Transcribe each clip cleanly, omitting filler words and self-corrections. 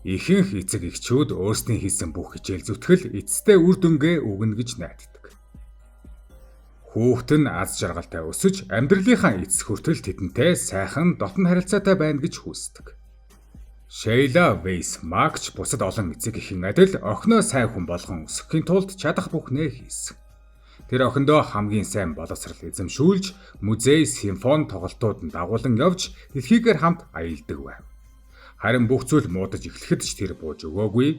Ихэнх эцэг эхчүүд өөрсдийн хийсэн бүх хичээл зүтгэл эцэстээ үр дүнгээ өгнө гэж найддаг. Хүүхэд нь аз жаргалтай өсөж амьдралынхаа эцэс хүртэл тэдэнтэй сайхан дотн харилцаатай байна гэж хүсдэг. Шейла Вейсмакч бусад олон эцэг эхийн адил охиноо сайн хүн болгон өсгөхийн тулд чадах бүхнээ хийсэн. Тэр охиндоо хамгийн сайн боловсрал эзэмшүүлж, музей, симфони тоглолтууд нь дагуулan явж дэлхийгээр хамт аялдаг байв. Харин бүх зүйл муудаж эхлэхэд ч тэр бууж өгөөгүй.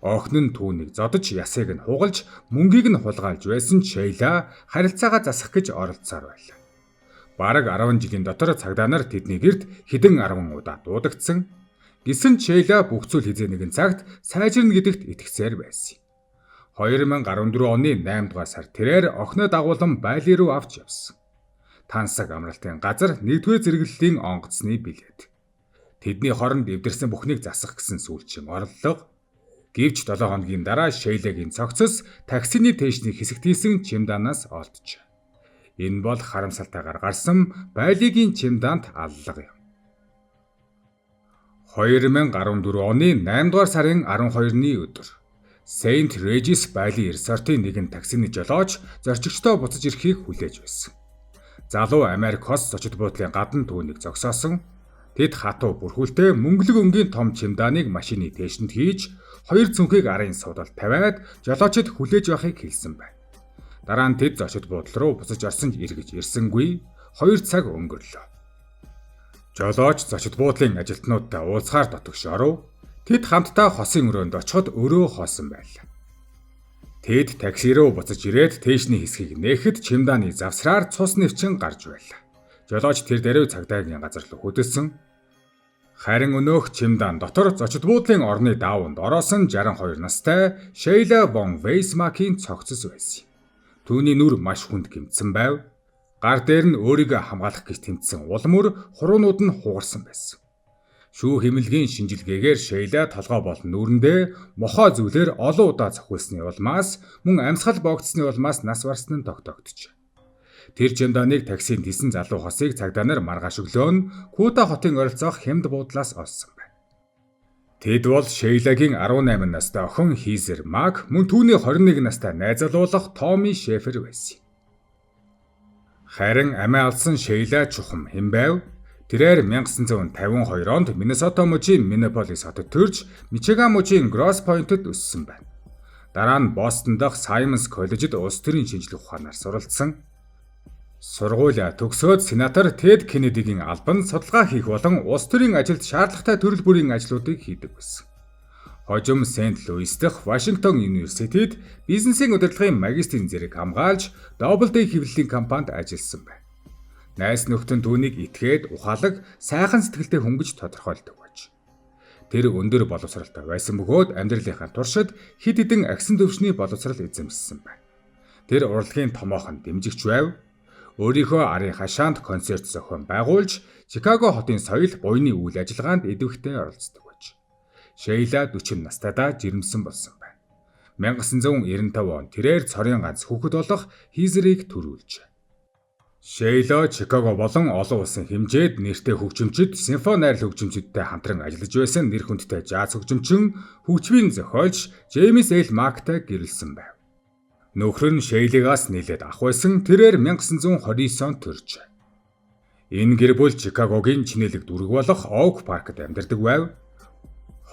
Охин нь түүнийг зодож, ясыг нь хугалж, мөнгийг нь хулгайлж байсан Шейла харилцаагаа засах гэж оролцсоор байлаа. Бараг 10 жилийн дотор цагдаа нар тэдний гэрт хэдэн 10 удаа дуудагдсан. Гэсэн ч Шейла бүх зүйл хизээ нэгэн цагт сайжирна гэдэгт итгэсээр байсан. 2014 оны 8 дугаар сар тэрээр охиноо дагуулan Бали руу авч явсан. Тансаг амралтын газар 1-р зэрэглэлийн онгоцны билет. Тэдний хоронд эвдэрсэн бүхнийг засах гэсэн сүүлчийн орлого. Гэвч 7 хоногийн дараа Шейлагийн цогцос таксины тээшний хэсэгт хийсэн чемоданаас олджээ. Энэ бол харамсалтайгаар гарсан Балигийн чемодант аллага юм. 2014 оны 8 дугаар сарын 12-ны өдөр Saint Regis Bali Resort-ийн нэгэн таксины жолооч зорчигчдоо буцаж ирэхийг хүлээж байсан. Залуу Америк хос зочид буудлын гадна түүнийг зогсоосон. Тэд хатуу бүрхүүлтэй мөнгөлөг өнгийн том чемоданыг машины тээшинд хийж, хоёр цүнхийг арын суудалд тавиад жолоочид хүлээж явахыг хэлсэн байна. Дараа нь тэд зочид буудлын руу буцаж орсон эргэж ирсэнгүй. 2 цаг өнгөрлөө. Жолооч зочид буудлын ажилтнуудтай уулзахаар дотогш оров. Тэд хамтдаа хосын өрөөнд очиход өрөө хоосон байлаа. Тэд такси руу буцаж ирээд тээшний хэсгийг нээхэд чемоданы завсраар цус нэвчин гарч байлаа. Жолооч тэр даруй цагдаагийн газар руу хөдөлсөн. Харин өнөөх чемодан дотор зочид буудлын орны даавууд ороосон 62 настай Шейла Вон Вейсмакийн цогцос байсан. Түүний нүр маш хүнд гэмтсэн байв. Гар дээр нь өөрийгөө хамгаалах гэж тэмцсэн улам өр хуруунууд нь хугарсан байсан. Шүү хэмэлгийн шинжилгээгээр Шейла толгой болон нүрэндээ мохоо зүйлээр олон удаа цохилсны улмаас мөн амьсгал боогдсны улмаас нас барсан нь тогтоогдчих. Тэр чемоданыг таксинд хийсэн залуу хосыг цагдаа нар маргааш өглөө Кута хотын ойролцоох хямд буудлаас олсон байна. Тэд бол Шейлагийн 18 настай охин Хизер Мак мөн түүний 21 настай найз залуулах Томми Шефер байсан. Харин амиа алсан Шейла чухам хэн байв? Тэрээр 1952 онд Миннесота мужийн Миннеаполис хотод төрж, Мичиган мужийн Гросс Пойнтод өссөн байна. Дараа нь Бостон дахь Саймонс коллежид улс төрийн шинжлэх ухаанаар суралцсан. Сургуулиа төгсөөд сенатор Тед Кеннедигийн албанд судалгаа хийх болон улс төрийн ажилд шаардлагатай төрөл бүрийн ажлуудыг хийдэг байсан. Хожим Сент Луис дахь Вашингтон университет бизнесийн удирдлагын магистрийн зэрэг хамгаалж, Doubleday хэвлэлийн компанид ажилласан байна. Найз нөхдөд нь түүнийг итгээд, ухаалаг, сайхан сэтгэлтэй хүн гэж тодорхойлдог байж. Тэр өндөр боловсралтай байсан бөгөөд амьдралынхаа туршид хэд хэдэн агсан төвшний боловсрал эзэмшсэн байна. Тэр урлагийн томоохон дэмжигч байв. Өөрийнхөө арын хашаанд концерт зохион байгуулж, Чикаго хотын соёл буйны үйл ажиллагаанд идэвхтэй оролцдог байж. Шейла 40 настайдаа жирэмсэн болсон байна. 1995 он тэрээр цорын ганц хүүхэд болох Хизерийг төрүүлжээ. Шейла Чикаго болон олон улсын хэмжээд нэртэй хөгжимчид, симфони найрал хөгжимчидтэй хамтран ажиллаж байсан нэр хүндтэй жаз хөгжимчин, хөгжмийн зохиолч Джеймс Л. Мактай гэрэлсэн байв. Нөхөр нь Шейлигаас нийлээд ах байсан. Тэрээр 1929 онд төржээ. Энэ гэр бүл Чикагогийн чинэлэг дүүрэг болох Оук паркт амьдардаг байв.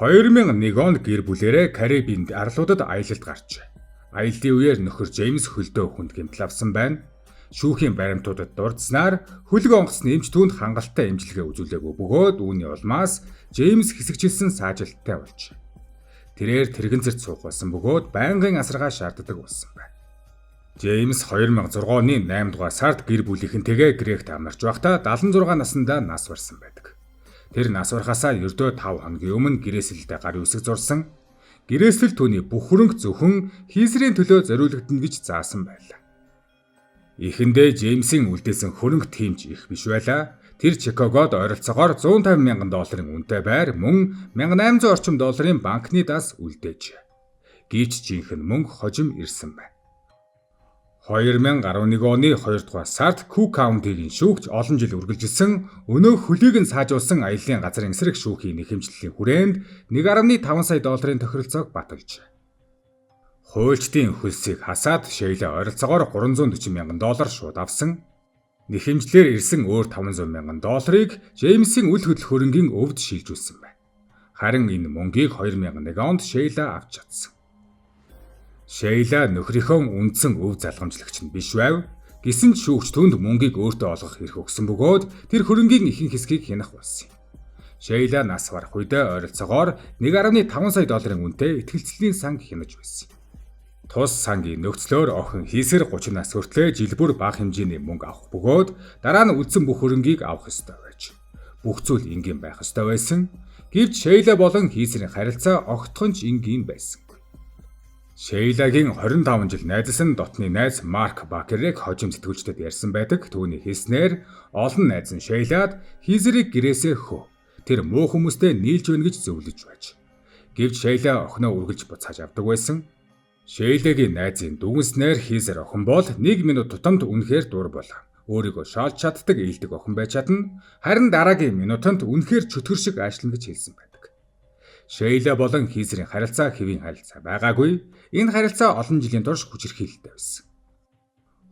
2001 онд гэр бүлээрээ Карибын арлуудад аялалд гарчээ. Аяллын үеэр нөхөр Джеймс хөлдөө хүнд гэмтэл авсан байна. Шүүхийн баримтуудад дурдсанаар хөлөг онгоцны эмч түүнд хангалттай эмчилгээ үзүүлээгүй бөгөөд үүний улмаас Джеймс хэсэгчилсэн саажилттай болжээ. Тэрээр тэрэгэн зэрт суух болсон бөгөөд байнгын асаргаа шаарддаг болсон байна. Джеймс 2006 оны 8 дугаар сард гэр бүлийнхэнтэйгээ Грект амарч байхдаа 76 наснда нас барсан байдаг. Тэр нас барахаасаа ердөө 5 хоногийн өмнө гэрээсэлдээ гар үсэг зурсан. Гэрээсэл түүний бүх хөрөнгө зөвхөн Хизерийн төлөө зориулагдана гэж заасан байлаа. Эхэндээ Джеймсийн үлдээсэн хөрөнгө тэмж их биш байлаа. Тэр Чикагод ойролцоогоор $150,000 үнэтэй байр мөн $1800 орчим банкны даас үлдээж. Гэвч жинхэнэ мөнгө хожим ирсэн байна. 2011 оны 2 дугаар сард Cook County-гийн шүүгч олон жил үргэлжилсэн өнөө хөлийг нь saajуулсан аяллаа газрын эсрэг шүүхийн нэхэмжлэлийн хүрээнд 1.5 сая долларын тохиролцоог баталжээ. Хуульчдын хөлсийг хасаад Шейла ойролцоогоор $340 мянган шууд авсан. Нэхэмжлэр ирсэн өөр $500 мянган Джеймсийн үл хөдлөх хөрөнгийн өвд шилжүүлсэн байна. Харин энэ мөнгийг 2001 онд Шейла авч чадсан. Шейла нөхрийнхөө үндсэн өв залгамжлагч нь биш байв. Гэсэн ч шүүгч түнд мөнгийг өөртөө олгох эрх өгсөн бөгөөд тэр хөрөнгийн ихэнх хэсгийг хянах болсон юм. Шейла нас барах үедээ ойролцоогоор 1.5 сая долларын үнэтэй итгэлцлийн сан хянаж байсан. Тус сангийн нөхцлөөр охин хийсэр 30 нас хүртлээр жил бүр бага хэмжээний мөнгө авах бөгөөд дараа нь үдсэн бүх хөрөнгийг авах ёстой байж. Бүх зүйл энгийн байх ёстой байсан. Гэвч Шейла болон хийсрийн харилцаа огтхонч энгийн байсан. Шейлагийн 25 жил найзсан дотны найз Марк Бакерыг хожим сэтгүүлчдэд ярьсан байдаг. Түүний хэлснээр олон найз нь Шейлад хийсрийг гэрээсээ хөө. Тэр муу хүмүүстэй нийлж өгнө гэж зөвлөж байж. Гэвч Шейла охиноо үргэлж буцааж авдаг байсан. Шейлагийн найзын дүгнснээр хийсэр охин бол 1 минут тутамд үнэхээр дур болоо. Өөрийгөө шаалж чаддаг ээлдэг охин байж чадна. Харин дараагийн минутанд үнэхээр чөтгөр шиг аашлна гэж хэлсэн байдаг. Шейла болон хийсрийн харилцаа хэвийн харилцаа байгаагүй. Энэ харилцаа олон жилийн турш хүчирхийлэлтэй байсан.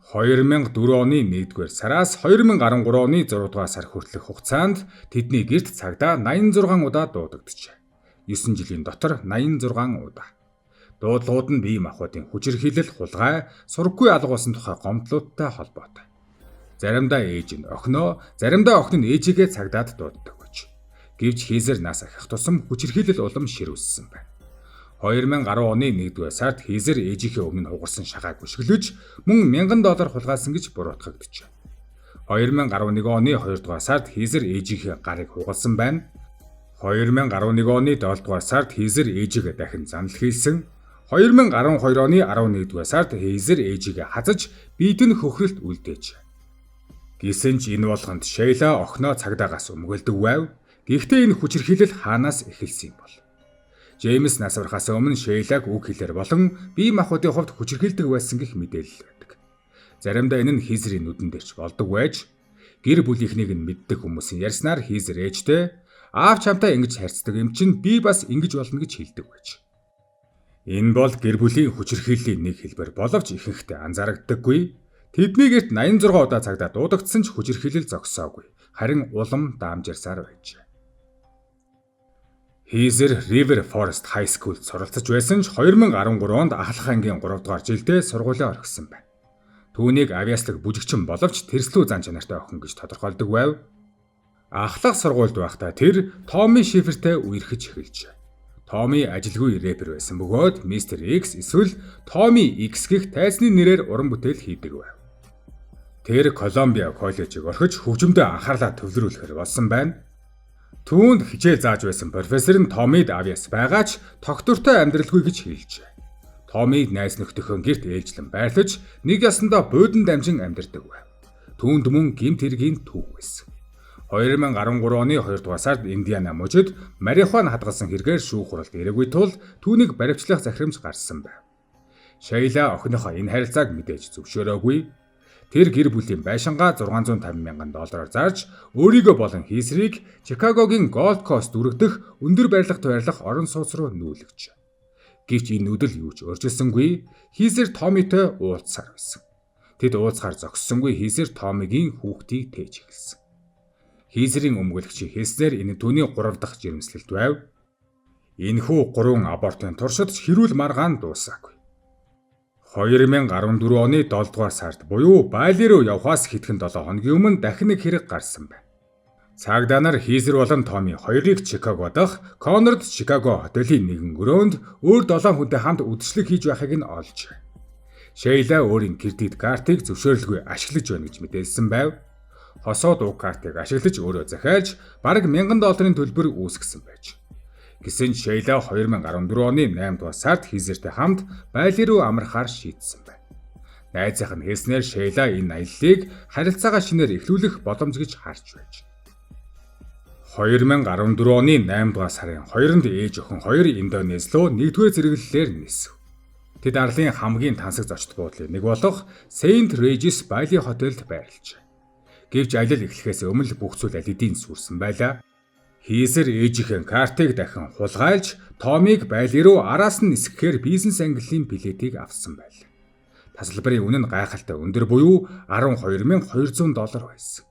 2004 оны 1-р сараас 2013 оны 6 дугаар сар хүртэлх хугацаанд тэдний гэрт цагдаа 86 удаа дуудагджээ. 9 жилийн дотор 86 удаа. Дуудлагууд нь бие махбодын хүчирхийлэл, хулгай, сургаггүй алгуулсан тухай гомдлуудтай холбоотой. Заримдаа ээж нь охиноо, заримдаа охин нь ээжигээ цагдаад дууддаг гэж. Гэвч хийсэр нас ахих тусам хүчирхийлэл улам ширүүлсэн байна. 2010 оны 1-р сард хийсэр ээжийнхээ өмнө хугарсан шагааг өшгөлөж мөн $1000 хулгайлсан гэж буруутгагджээ. 2011 оны 2 дугаар сард хийсэр ээжийнхээ гарыг хугалсан байна. 2011 оны 7 дугаар сард хийсэр ээжигээ дахин занал хийсэн. 2012 оны 11-р сард хийсэр ээжигээ хазаж биед нь хөхрөлт үлдээж. Гэсэн ч энэ болгонд Шейла охиноо цагдаагаас өмгөлдөг байв. Гэхдээ энэ хүчирхийлэл хаанаас эхэлсэн юм бол? Джеймс нас барахаас өмнө Шейлаг үг хэлээр болон бие махбодын хувьд хүчирхийлдэг байсан гэх мэдээлэл байдаг. Заримдаа энэ нь хийсрийн нүдэн дээр ч болдог байж, гэр бүлийнхнийг нь мэддэг хүмүүсийн ярьснаар хийсэр ээжтэй аав чамтай ингэж харьцдаг юм чинь би бас ингэж болно гэж хэлдэг байж. Энэ бол гэр бүлийн хүчирхийллийн нэг хэлбэр боловч ихэнхдээ анзаарагддаггүй. Тэдний гэрт 86 удаа цагдаа дуудагдсан ч хүчирхийлэл зогсоогүй. Харин улам даамжирсаар байжээ. Хийсэр River Forest High School-д суралцж байсан ч 2013 онд ахлах ангийн 3 дугаар жилдээ сургуулиа орхисон байна. Түүнийг авиаслаг бүжигчин боловч тэрслүү зан чанартай охин гэж тодорхойлдог байв. Ахлах сургуульд байхдаа тэр Томми Шифертэй үерхэж эхэлжээ. Томми ажилгүй рэпер байсан бөгөөд Mr. X эсвэл Tommy X гэх тайзны нэрээр уран бүтээл хийдэг байв. Тэр Колумбиа коллежийг орхиж хөгжмөдөө анхаарлаа төвлөрүүлэхээр болсон байна. Түүнд хичээл зааж байсан профессор нь Томмид авьяас байгаа ч тогтвортой амьдралгүй гэж хэлжээ. Томмид найз нөхдийнхөө гэрт ээлжлэн байрлаж нэг ясандаа буудан дамжин амьдардаг байв. Түүнд мөн гэмт хэргийн түүх байсан. 2013 оны 2 дугаар сард Индиана мужид марихуан хадгалсан хэрэгээр шүүх хуралд ирээгүй тул түүнийг баривчлах захирамж гарсан байв. Шейла охиныхоо энэ харилцааг мэдээж зөвшөөрөөгүй. Тэр гэр бүлийн байшингаа $650 мянган зарж өөрийгөө болон хийсрийг Чикагогийн Gold Coast дүрэгдэх өндөр барилга тойрлох орон сууц руу нүүлгэж. Гэвч энэ нүдэл юу ч өөрчилсөнгүй. Хийсэр Томмитой уулзсаар байсан. Тэд уулзахаар зогссонгүй хийсэр Томмигийн хүүхдийг тээж эхэлсэн. Хийсрийн өмгөөлөгчийн хэлснээр энэ түүний 3 дахь жирэмслэлт байв. Энэхүү 3 абортын туршид хэрүүл маргаан дуусаагүй. 2014 оны 7 дугаар сард буюу Бали руу явхаас хэдхэн 7 хоногийн өмнө дахин нэг хэрэг гарсан байна. Цагдаа нар хийсэр болон Томми хоёрыг Чикаго дахь Конрад Чикаго хотелийн нэгэн өрөөнд өөр 7 хүнтэй хамт үдшилэг хийж байхыг нь олжээ. Шейла өөрийн кредит картыг зөвшөөрлгүй ашиглаж байна гэж мэдээлсэн байв. Хосоод уг картыг ашиглаж өөрөө захиалж бараг $1000 төлбөр үүсгэсэн байж. Гэсэн Шейла 2014 оны 8 дугаар сард хийсэртэй хамт Бали руу амрахаар шийдсэн байна. Найзынх нь хэлснээр Шейла энэ аяллыг харилцаагаа шинээр эхлүүлэх боломж гэж харж байж. 2014 оны 8 дугаар сарын 2-нд ээж охин 2 Индонез руу 1-р зэрэглэлээр нисв. Тэд арлын хамгийн тансаг зочд буудлын нэг болох Saint Regis Valley хотелд байрлажээ. Гэвч аялал эхлэхээс өмнө бүх зүйл аль хэдийн сүрсэн байлаа. Хийсэр ээжийнхэн картыг дахин хулгайлж, Томиг байли руу араас нь нисгэхээр бизнес ангиллын билетийг авсан байл. Тасалбарын үнэ нь гайхалтай өндөр буюу $12,200 байсан.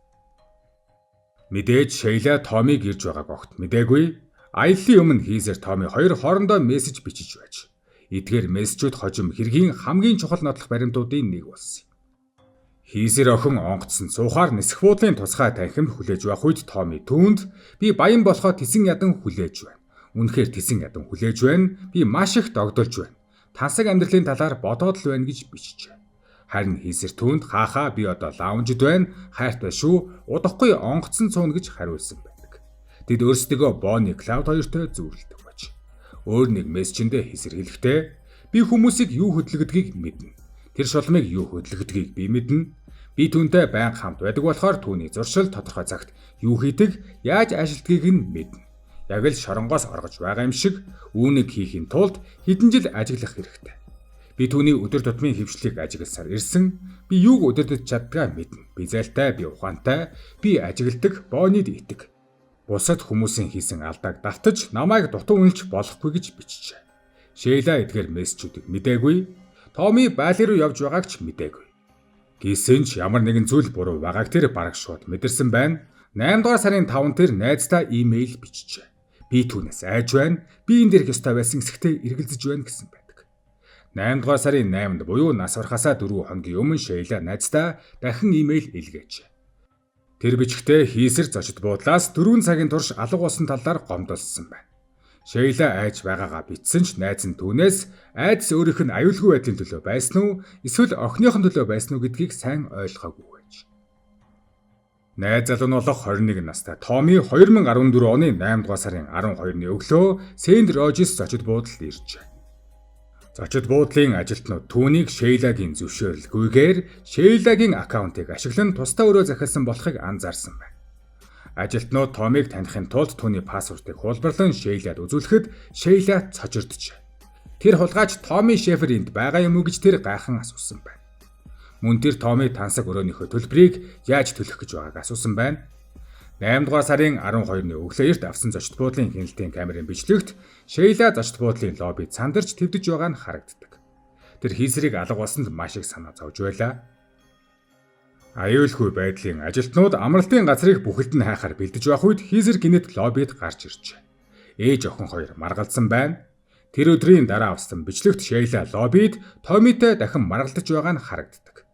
Мэдээж Шейла Томиг ирж байгааг огт мэдээгүй. Аяллаа өмнө Хийсэр Томи хоёр хоорондоо мессеж бичиж байж. Эдгээр мессежүүд хожим хэргийн хамгийн чухал нотлох баримтуудын нэг болсон. Хийсэр охин онгоцсон суухаар нисэх буудлын тусгай танхимд хүлээж байх үед Томи түүнд би баян болохоо тэсэн ядан хүлээж байна. Үнэхээр тэсэн ядан хүлээж байна. Би маш их догдолж байна. Тансаг амьдралын талаар бодоод л байна гэж бичжээ. Харин Хийсэр түүнд хаахаа би одоо лаунжид байна. Хайртай шүү. Удахгүй онгоцсон цууна гэж хариулсан байдаг. Тэд өөрсдөө Бонни Клауд хоёртой зүйрлдэг байж. Өөр нэг мессежэндээ Хийсэр хэлэхдээ би хүмүүсийг юу хөдөлгдгийг мэднэ. Тэр шулмыг юу хөдөлгдгийг би мэднэ. Би түүнтэй байнга хамт байдаг болохоор түүний зуршил тодорхой цагт юу хийдэг, яаж ажилтгийг нь мэднэ. Яг л шоронгоос оргож байгаа юм шиг үүнийг хийхин тулд хэдэн жил ажиглах хэрэгтэй. Би түүний өдөр тутмын хөвчлийг ажигласаар ирсэн. Би юуг өдөрдөж чаддгаа мэднэ. Би зайлтай, би ухаантай, би ажигладаг, Боннид итэг. Бусад хүмүүсийн хийсэн алдааг давтаж намайг дутуу үнэлж болохгүй гэж бичжээ. Шейла эдгээр мессежүүдийг мэдээгүй. Томи байли руу явж байгааг ч мэдээгүй. Гэсэн ч ямар нэгэн зүйл буруу байгааг тэр бараг шууд мэдэрсэн байна. 8 дугаар сарын 5-нд тэр найздаа имэйл бичжээ. Би түүнээс айж байна. Би энэ дэрх ёстой байсан эсэхтэй эргэлзэж байна гэсэн байдаг. 8 дугаар сарын 8-нд буюу нас барахасаа 4 хоногийн өмнө Шейла найздаа дахин имэйл илгээжээ. Тэр бичгтээ Хийсэр зочид буудлаас 4 цагийн турш алга болсон талаар гомдолсон байна. Шейла айж байгаагаа бичсэн ч найз нь түүнээс айдас өөрийнх нь аюулгүй байдлын төлөө байсан уу эсвэл охиныхон төлөө байсан уу гэдгийг сайн ойлгоогүй байж. Найз залуу нь болох 21 настай Томи 2014 оны 8 дугаар сарын 12-ны өглөө Saint Regis зочид буудалд иржээ. Зочид буудлын ажилтнууд түүнийг Шейлагийн зөвшөөрлгүйгээр Шейлагийн аккаунтыг ашиглан тусдаа өрөө захиалсан болохыг анзаарсан байна. Ажилтнууд Томиг таних тулд түүний пассвортыг хулбарлан Шейлад үзүүлэхэд Шейла цочирдчихэ. Тэр хулгайч Томи Шефер энд байгаа юм уу гэж тэр гайхан асуусан байна. Мөн тэр Томи тансаг өрөөнийхөө төлбөрийг яаж төлөх гэж байгааг асуусан байна. 8 дугаар сарын 12-ны өглөө эрт авсан зочид буудлын хяналтын камерын бичлэгт Шейла зочид буудлын лоббид сандарч твдэж байгаа нь харагддаг. Тэр Хийсрийг алга болсонд маш их санаа зовж байлаа. Аюулгүй байдлын ажилтнууд амралтын газрыг бүхэлд нь хайхаар бэлдэж байх үед Хийсэр гинэт лоббид гарч иржээ. Ээж охин хоёр маргалзсан байна. Тэр өдрийн дараа авсан бичлэгт Шейла лоббид Томитой дахин маргалдаж байгаа нь харагддаг.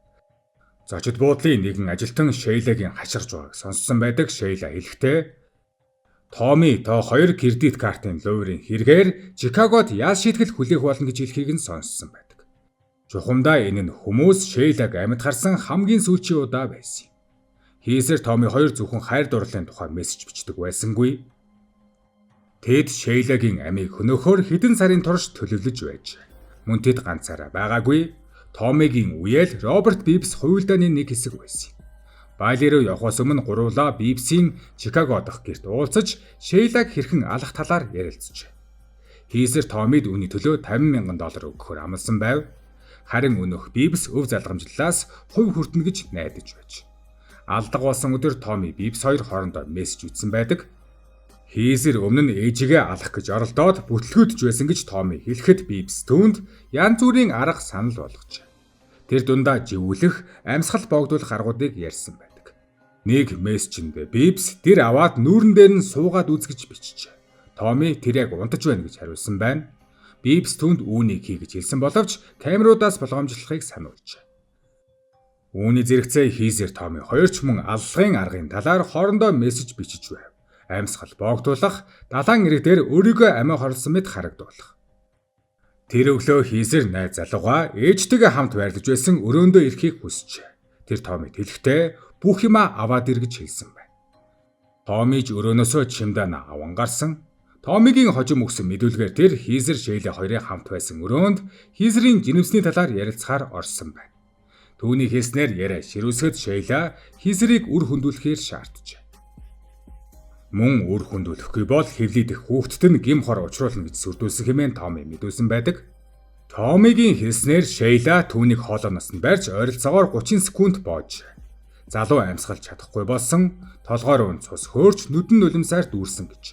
Зочид буудлын нэгэн ажилтан Шейлагийн хаширж байгааг сонссон байдаг. Шейла хэлэхдээ Томи то 2 кредит картын луурын хэрэгээр Чикагод ял шийтгэл хүлээх болно гэж хэлхийг нь сонссон байдаг. Чухамдаа энэ нь хүмүүс Шейлаг амьд харсан хамгийн сүүлийн удаа байсан юм. Хийсэр Томи хоёр зөвхөн хайр дурлалын тухай мессеж бичдэг байсангүй. Тэд Шейлагийн амийг хөнөөхөөр хэдэн сарын турш төлөвлөж байж. Мөн тэд ганцаараа байгаагүй. Томигийн үеэл Роберт Бибс хуйлдааны нэг хэсэг байсан. Байли руу явхаас өмнө гуруулаа Бибсийн Чикаго дахь гэрт уулзаж Шейлаг хэрхэн алах талаар ярилцжээ. Хийсэр Томид үүний төлөө $50,000 өгөхөөр амласан байв. Харин өнөөх Бибс өв залгамжлалаас хувь хүртэнэ гэж найдаж байж. Алдаг болсон өдөр Томи Бибс хоёр хоорондоо мессеж ütсэн байдаг. Хийсэр өмнө нь ээжигээ алах гэж оролдоод бүтлгүүдж байсан гэж Томи хэлэхэд Бибс түүнд янз бүрийн арга санал болгожээ. Тэр дундаа живүүлэх, амьсгал богдуулах аргуудыг ярьсан байдаг. Нэг мессежэнд Бибс тэр аваад нүүрэн дээр нь суугаад үз гэж бичжээ. Томи тэр яг унтаж байна гэж хариулсан байна. Бибс түүнд үүнийг хий гэж хэлсэн боловч камеруудаас болгоомжлохыг сануулжээ. Үүний зэрэгцээ Хийсэр Томи хоёрч мөн аллагын аргын талаар хоорондоо мессеж бичиж байв. Амьсгал богдуулах, далайн ирэг дээр өөрийгөө амиа хорлсон мэт харагдуулах. Тэр өглөө Хийсэр найз залууга ээжтэйгээ хамт байрлаж байсан өрөөндөө ирэхийг хүсжээ. Тэр Томид хэлэхдээ бүх юмаа аваад ир гэж хэлсэн байна. Томиж өрөөнөөсөө чемодан аван гарсан. Томигийн хожим өгсөн мэдүүлгээр тэр Хийсэр Шейла хоёрын хамт байсан өрөөнд Хийсэрийн жинэмсний талаар ярилцахаар орсон байна. Түүний хэлснээр яриа ширүүсгэд Шейла Хийсэрийг үр хөндүүлэхээр шаарджээ. Мөн үр хөндүүлэхгүй бол хэвлийдэх хүүхдэд нь гим хор учруулна гэж сүрдүүлсэн хэмээн Томи мэдүүлсэн байдаг. Томигийн хэлснээр Шейла түүнийг хоолойноос нь барьж ойролцоогоор 30 секунд боож. Залуу амьсгалж чадахгүй болсон толгойр ун цус хөөрч нүдэн нулимсаар дүүрсэн гэж.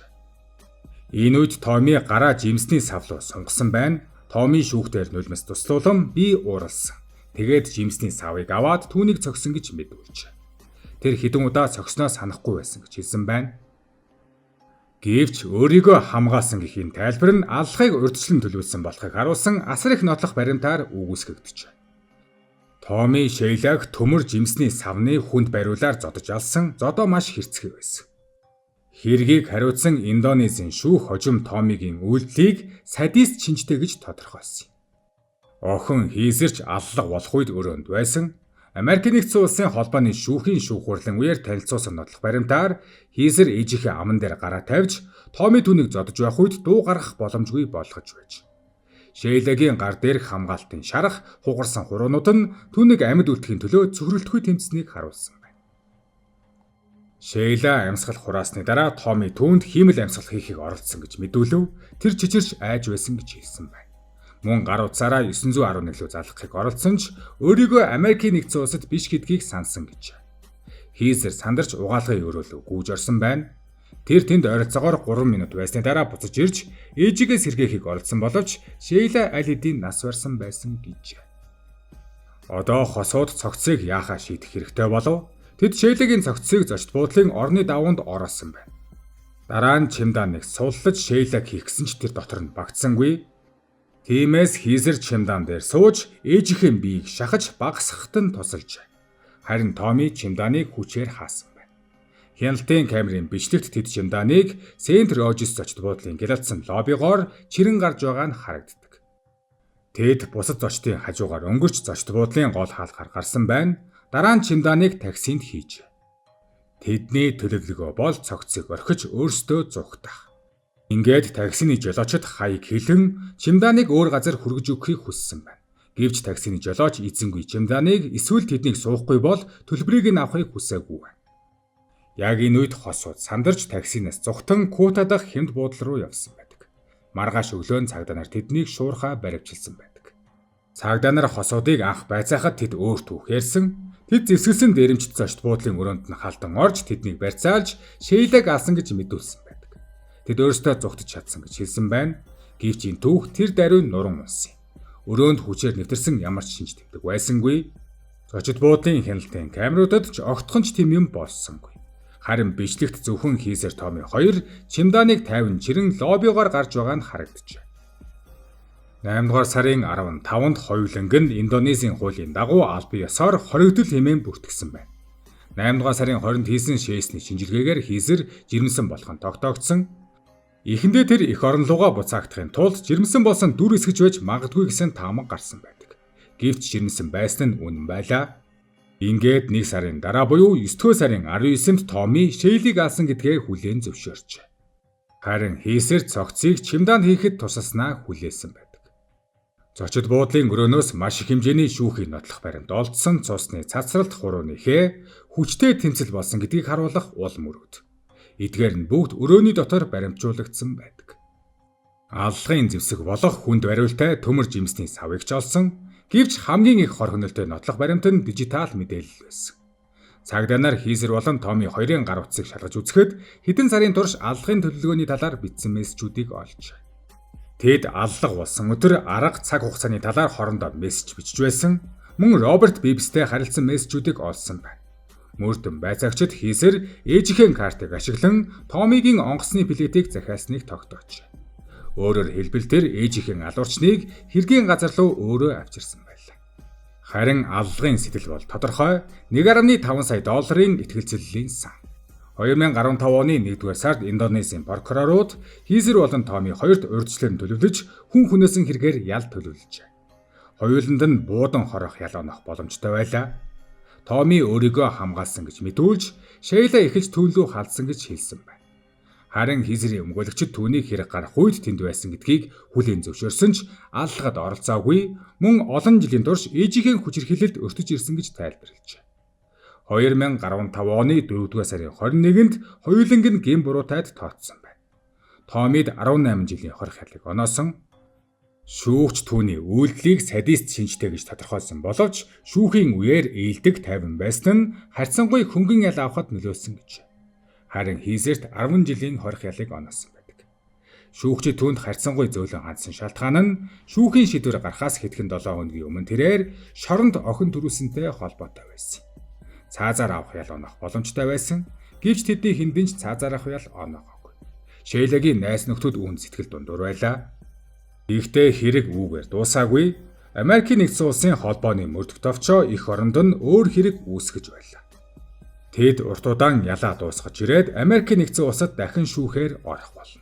Энэ үед Томи гараа жимсний сав руу сунгасан байна. Томи шүүхтээр нулимс туслуулан би ууралсан. Тэгээд жимсний савыг аваад түүнийг цогсон гэж мэдүүлж. Тэр хэдэн удаа цогсноо санахгүй байсан гэж хэлсэн байна. Гэвч өөрийгөө хамгаалсан гэхийн тайлбар нь аллахыг урьдчилан төлөвлөсөн болохыг харуулсан асар их нотлох баримтаар үүсгэгдэж. Томи Шейлаг төмөр жимсний савны хүнд бариулаар зодож алсан. Зодоо маш хэрцгий байсан. Хэргийг хариуцсан Индонезийн шүүх хожим Томигийн үйлдэлийг садист шинжтэй гэж тодорхойлсон. Охин хийсэрч аллах болох үед өрөөнд байсан. Америк нэгдсэн улсын холбооны шүүхийн шүүх хурлын үеэр танилцуулсан нотлох баримтаар хийсэр ээжийнхээ аман дээр гараа тавьж Томи түүнийг зодож байх үед дуу гаргах боломжгүй болгож байж. Шейлагийн гар дээрх хамгаалтын шарах хугарсан хуруунууд нь түүнийг амьд үлдэхийн төлөө цөхрөлтгүй тэмцэснийг харуулсан байна. Шейла амьсгал хураасны дараа Томи түүнд хиймэл амьсгал хийхийг оролдсон гэж мэдүүлв. Тэр чичирч айж байсан гэж хэлсэн байна. Мөн гар утсаараа 911 лөө залгахыг оролдсон ч өөрийгөө Америкийн нэгдсэн улсад биш гэдгийг сансан гэж. Хийсэр сандарч угаалгын өрөөлөв гүйж орсон байна. Тэр тэнд ойролцоогоор 3 минут байсны дараа буцаж ирж ээжигээ сэргээхийг оролдсон боловч Шейла аль хэдийн нас барсан байсан гэж. Одоо хосууд цогцыг яахаа шийдэх хэрэгтэй болов. Тэд Шейлагийн цогцыг зочд буудлын орны давуунд ороосон байна. Дараа нь чемоданыг сууллаж Шейлаг хийгсэн ч тэр дотор нь багтсангүй. Тиймээс хийсэр чемодан дээр сууж ээжийнхээ биеийг шахаж багасгахад нь тусалж. Харин Томи чемоданыг хүчээр хаасан байна. Хяналтын камерын бичлэгт тэд чемоданыг Сент Рожес зочд буудлын гялалцсан лоббигоор чирэн гарч байгаа нь харагддаг. Тэд бусад зочдын хажуугаар өнгөрч зочд буудлын гол хаалгаар гарсан байна. Дараа нь чемоданыг таксинд хийж. Тэдний төлөвлөгөө бол цогцыг орхиж өөрсдөө зугтах. Ингээд таксины жолоочд хаяг хэлэн чемоданыг өөр газар хүргэж өгөхийг хүссэн байна. Гэвч таксины жолооч эзэнгүй чемоданыг эсвэл тэднийг суухгүй бол төлбөрийг нь авахыг хүсээгүй байна. Яг энэ үед хосууд сандарч таксинаас зүгтэн Кута дахь хямд буудлын руу явсан байдаг. Маргааш өглөө цагдаа нар тэднийг шуурхаа баривчилсан байдаг. Цагдаа нар хосуудыг анх байцаахад тэд өөр түүхээрсэн. Тэд зэвсгэлсэн дээрэмчт зочд буудлын өрөөнд нь халдан орж тэднийг барьцаалж Шейлаг алсан гэж мэдүүлсэн байна. Тэд өөрсдөө зүгтж чадсан гэж хэлсэн байна. Гэвч энэ түүх тэр даруй нуран унсан. Өрөөнд хүчээр нэвтэрсэн ямар ч шинж тэмдэг байсангүй. Зочид буудлын хяналтын камеруудад ч огтхон ч тийм юм болсонгүй. Харин бичлэгт зөвхөн хийсэр Томи хоёр чемоданыг тайван чирэн лоббигоор гарч байгаа нь харагджээ. 8 дугаар сарын 15-нд хоёуланг нь Индонезийн хуулийн дагуу албан ёсоор хоригдол хэмээн бүртгэсэн байна. 8 дугаар сарын 20-нд хийсэн шээсний шинжилгээгээр хийсэр жирэмсэн болох нь тогтоогдсон. Эхэндээ тэр эх орон руугаа буцаагдахын тулд жирэмсэн болсон дүр эсгэж байж магадгүй гэсэн таамаг гарсан байдаг. Гэвч жирэмсэн байсан нь үнэн байлаа. Ингээд 1 сарын дараа буюу 9 дугаар сарын 19-нд Томи Шейлиг алсан гэдгээ хүлээн зөвшөөрч. Харин хийсэр цогцыг чемодан хийхэд тусалснаа хүлээсэн байдаг. Зочид буудлын өрөөнөөс маш их хэмжээний шүүхийн нотлох баримт олдсон цусны цацралт хурууныхээ хүчтэй тэмцэл болсон гэдгийг харуулах ул мөрөөд. Эдгээр нь бүгд өрөөний дотор баримтжуулагдсан байдаг. Аллагын зэвсэг болох хүнд бариултай төмөр жимсний савыг ч олсон. Гэвч хамгийн их хор хөнөөлтөй нотлох баримт нь дижитал мэдээлэл байсан. Цагдаа нар хийсэр болон Томи хоёрын гар утсыг шалгаж үзэхэд хэдэн сарын турш аллагын төлөвлөгөөний талаар бичсэн мессежүүдийг олж. Тэд аллах болсон өдөр арга цаг хугацааны талаар хоорондоо мессеж бичиж байсан. Мөн Роберт Бибстэй харилцсан мессежүүдийг олсон байна. Мөрдөн байцаагчид хийсэр ээжийнхээ картыг ашиглан Томигийн онгоцны билетийг захиалсныг тогтоож. Өөрөөр хэлбэл ээжийнхээ алуурчныг хэргийн газар руу өөрөө авчирсан байлаа. Харин аллагын сэтэл бол тодорхой 1.5 сая долларын итгэлцэлийн сан. 2015 оны 1-р сард Индонезийн прокурорууд хийсэр болон Томи хоёрт урьдчилан төлөвлөж хүн хүнээсэн хэрэгээр ял төлөвлөжээ. Хоёуланд нь буудан хорох ял онох боломжтой байлаа. Томи өөрийгөө хамгаалсан гэж мэдүүлж, Шейла эхэлж түүн рүү халдсан гэж хэлсэн байна. Харин хийсэрийн өмгөөлөгчид түүнийг хэрэг гарах үед тэнд байсан гэдгийг хүлээн зөвшөөрсөн ч аллагад оролцоогүй, мөн олон жилийн турш ээжийнхээ хүчирхийлэлд өртөж ирсэн гэж тайлбарлажээ. 2015 оны 4-р сарын 21-нд хоёуланг нь гин буруутайд тооцсон байна. Томид 18 жилийн хорих ялыг оноосон. Шүүгч түүний үйлдэлийг садист шинжтэй гэж тодорхойлсон боловч шүүхийн үеэр ээлдэг тайван байсан нь харьцангуй хөнгөн ял авахд нөлөөлсөн гэж. Харин Хийзерт 10 жилийн хорих ялыг оноосон байдаг. Шүүгчид түүнд харьцангуй зөөлөн хандсан шалтгаан нь шүүхийн шийдвэр гарахаас хэдхэн 7 хоногийн өмнө тэрээр шоронд охин төрүүлсэнтэй холбоотой байсан. Цаазаар авах ял оноох боломжтой байсан. Гэвч тэдний хэндэнч цаазаар авах ял оноогоогүй. Шейлагийн найз нөхдөд үүнд сэтгэл дундуур байлаа. Гэхдээ хэрэг үүгээр дуусаагүй. Америкийн нэгдсэн улсын холбооны мөрдөх товчоо эх оронд нь өөр хэрэг үүсгэж байлаа. Тэд урт удаан ялаа дуусгаж ирээд Америкийн нэгдсэн улсад дахин шүүхээр орох болно.